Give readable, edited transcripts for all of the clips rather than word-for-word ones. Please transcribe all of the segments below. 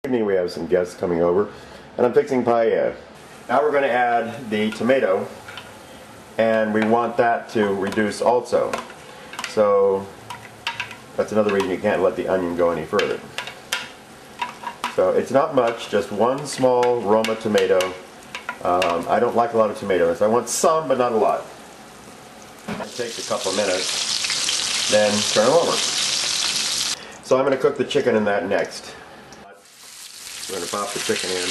Evening, we have some guests coming over, and I'm fixing paella. Now we're going to add the tomato, and we want that to reduce also. So that's another reason you can't let the onion go any further. So it's not much, just one small Roma tomato. I don't like a lot of tomatoes. I want some, but not a lot. It takes a couple of minutes, then turn them over. So I'm going to cook the chicken in that next. We're going to pop the chicken in.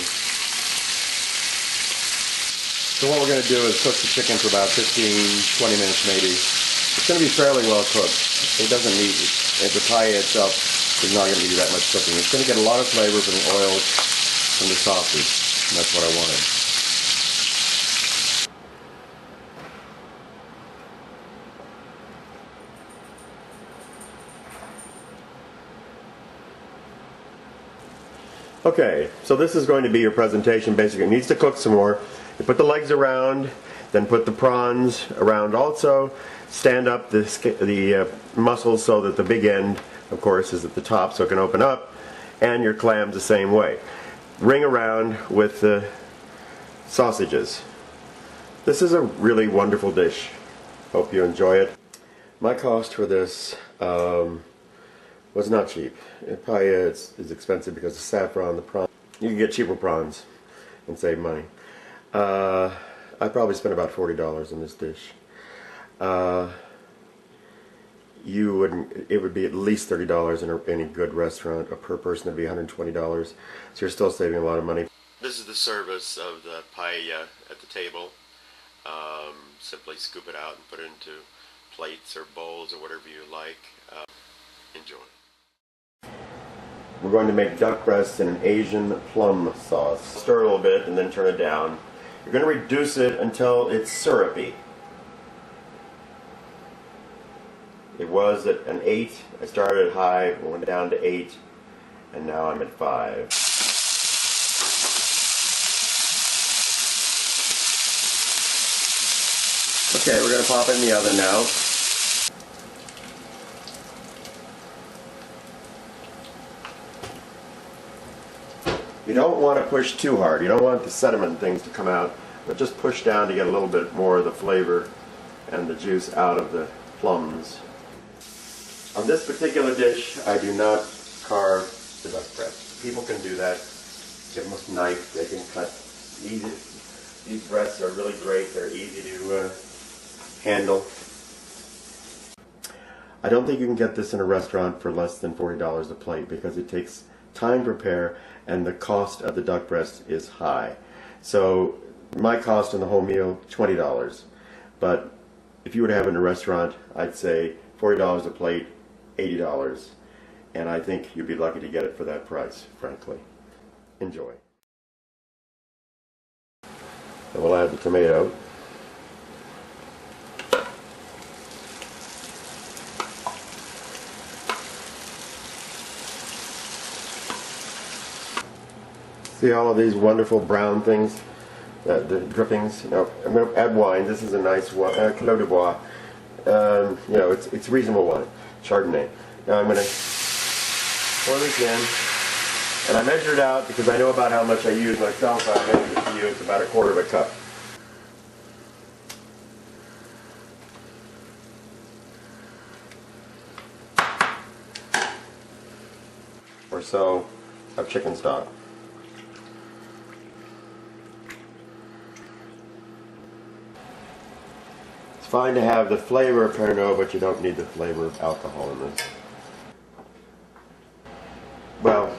So what we're going to do is cook the chicken for about 15-20 minutes maybe. It's going to be fairly well cooked. It doesn't need, the paella itself is not going to need that much cooking. It's going to get a lot of flavor from the oil from the sausage. And that's what I wanted. Okay, so this is going to be your presentation. Basically, it needs to cook some more. You put the legs around, then put the prawns around also. Stand up the muscles so that the big end, of course, is at the top so it can open up. And your clams the same way. Ring around with the sausages. This is a really wonderful dish. Hope you enjoy it. My cost for this was not cheap. Paella is expensive because of saffron, the prawns. You can get cheaper prawns and save money. I probably spent about $40 on this dish. It would be at least $30 in any good restaurant. Per person would be $120. So you're still saving a lot of money. This is the service of the paella at the table. Simply scoop it out and put it into plates or bowls or whatever you like. Enjoy. We're going to make duck breasts in an Asian plum sauce. Stir a little bit and then turn it down. You're going to reduce it until it's syrupy. It was at an 8. I started high, went down to 8, and now I'm at 5. Okay, we're going to pop it in the oven now. You don't want to push too hard. You don't want the sediment things to come out, but just push down to get a little bit more of the flavor and the juice out of the plums. On this particular dish, I do not carve the duck breast. People can do that. Give them a knife. They can cut easy. These breasts are really great. They're easy to handle. I don't think you can get this in a restaurant for less than $40 a plate because it takes time to prepare and the cost of the duck breast is high. So my cost on the whole meal, $20. But if you were to have it in a restaurant, I'd say $40 a plate, $80. And I think you'd be lucky to get it for that price, frankly. Enjoy. And we'll add the tomato. See all of these wonderful brown things, the drippings. Now, I'm going to add wine. This is a nice wine, Clos de Bois. You know, it's reasonable wine, Chardonnay. Now I'm going to pour this in, and I measured it out because I know about how much I use myself. So I measured it to you. It's about a quarter of a cup. Or so of chicken stock. It's fine to have the flavor of Pernod, but you don't need the flavor of alcohol in this. Well,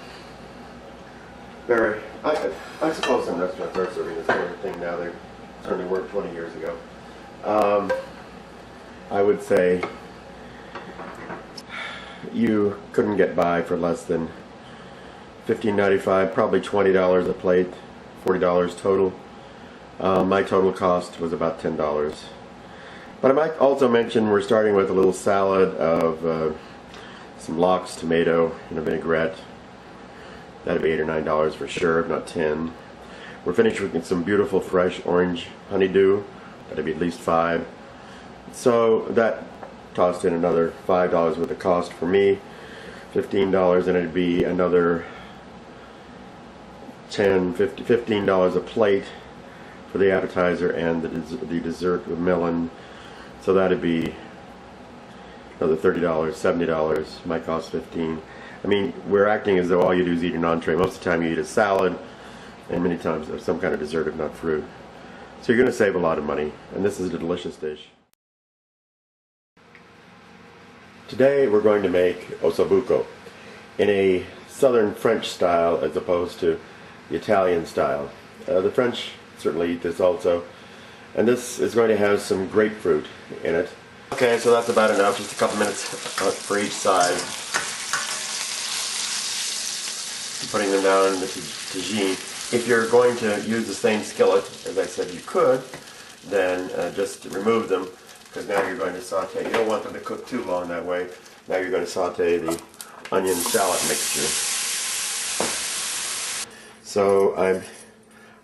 I suppose some restaurants are serving this kind of thing now. They certainly weren't 20 years ago. I would say you couldn't get by for less than $15.95, probably $20 a plate, $40 total. My total cost was about $10. But I might also mention we're starting with a little salad of some lox, tomato, and a vinaigrette. That'd be $8 or $9 for sure, if not 10. We're finished with some beautiful fresh orange honeydew. That'd be at least 5. So that tossed in another $5 worth of cost for me, $15, and it'd be another $15 a plate for the appetizer and the dessert with melon. So that'd be another $30, $70. Might cost $15. I mean, we're acting as though all you do is eat an entree. Most of the time you eat a salad, and many times there's some kind of dessert, if not fruit. So you're going to save a lot of money, and this is a delicious dish. Today we're going to make ossobuco in a southern French style as opposed to the Italian style. The French certainly eat this also, and this is going to have some grapefruit in it. Okay, so that's about enough, just a couple minutes for each side. Putting them down in the tagine. If you're going to use the same skillet, as I said you could, then just remove them, because now you're going to saute. You don't want them to cook too long that way. Now you're going to saute the onion shallot mixture. So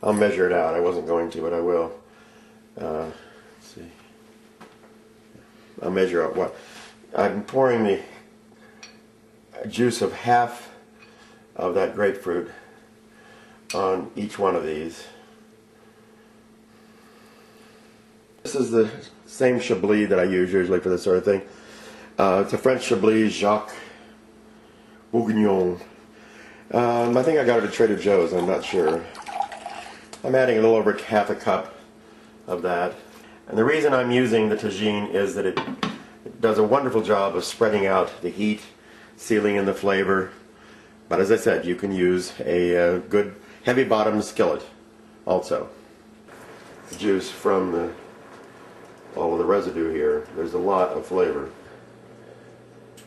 I'll measure it out. I wasn't going to, but I will. Let's see. I'll measure out what. I'm pouring the juice of half of that grapefruit on each one of these. This is the same Chablis that I use usually for this sort of thing. It's a French Chablis Jacques Bourguignon. I think I got it at Trader Joe's, I'm not sure. I'm adding a little over half a cup of that. And the reason I'm using the tagine is that it does a wonderful job of spreading out the heat, sealing in the flavor. But as I said, you can use a good heavy bottom skillet also. The juice from all of the residue here, there's a lot of flavor.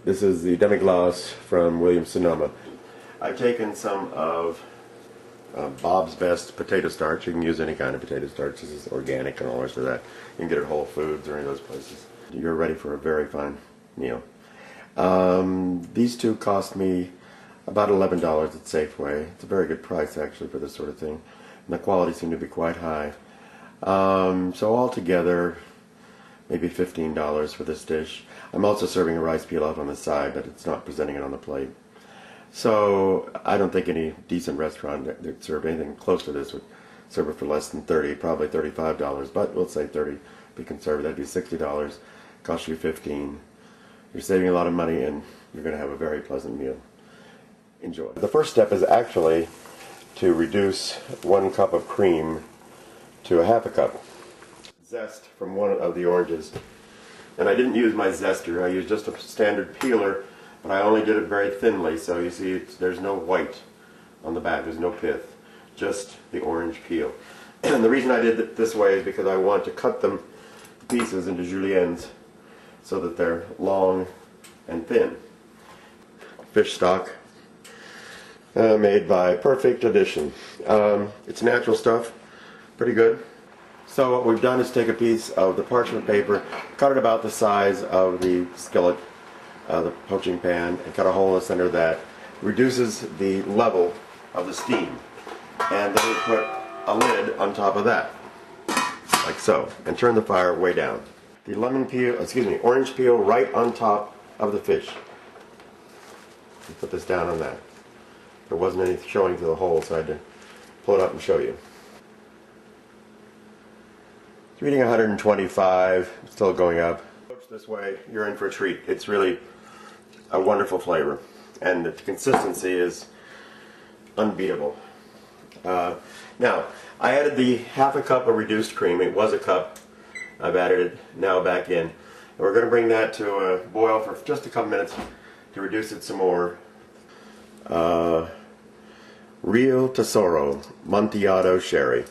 This is the demi-glace from Williams-Sonoma. I've taken some of Bob's Best potato starch. You can use any kind of potato starch. This is organic and all the rest of that. You can get it at Whole Foods or any of those places. You're ready for a very fine meal. These two cost me about $11 at Safeway. It's a very good price actually for this sort of thing. And the quality seemed to be quite high. So altogether, maybe $15 for this dish. I'm also serving a rice pilaf on the side, but it's not presenting it on the plate. So I don't think any decent restaurant that served anything close to this would serve it for less than $30, probably $35, but we'll say 30. Be conservative, that'd be $60. Cost you $15. You're saving a lot of money and you're going to have a very pleasant meal. Enjoy. The first step is actually to reduce 1 cup of cream to a half a cup. Zest from one of the oranges. And I didn't use my zester, I used just a standard peeler, but I only did it very thinly, so you see there's no white on the back, there's no pith, just the orange peel. And the reason I did it this way is because I want to cut them to pieces into juliennes so that they're long and thin. Fish stock, made by Perfect Edition. It's natural stuff, pretty good. So what we've done is take a piece of the parchment paper, cut it about the size of the skillet, the poaching pan, and cut a hole in the center of that. Reduces the level of the steam. And then we put a lid on top of that, like so, and turn the fire way down. The orange peel right on top of the fish. And put this down on that. There wasn't any showing through the hole, so I had to pull it up and show you. It's reading 125, still going up. This way, you're in for a treat. It's really a wonderful flavor, and the consistency is unbeatable. Now, I added the half a cup of reduced cream. It was a cup. I've added it now back in. And we're going to bring that to a boil for just a couple minutes to reduce it some more. Real Tesoro Amontillado Sherry.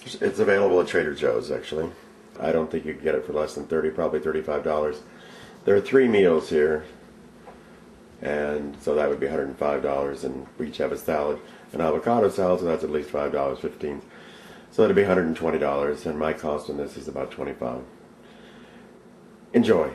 It's available at Trader Joe's, actually. I don't think you can get it for less than $30, probably $35. There are 3 meals here, and so that would be $105, and we each have a salad, an avocado salad, so that's at least $5, 15. So that'd be $120, and my cost on this is about $25. Enjoy.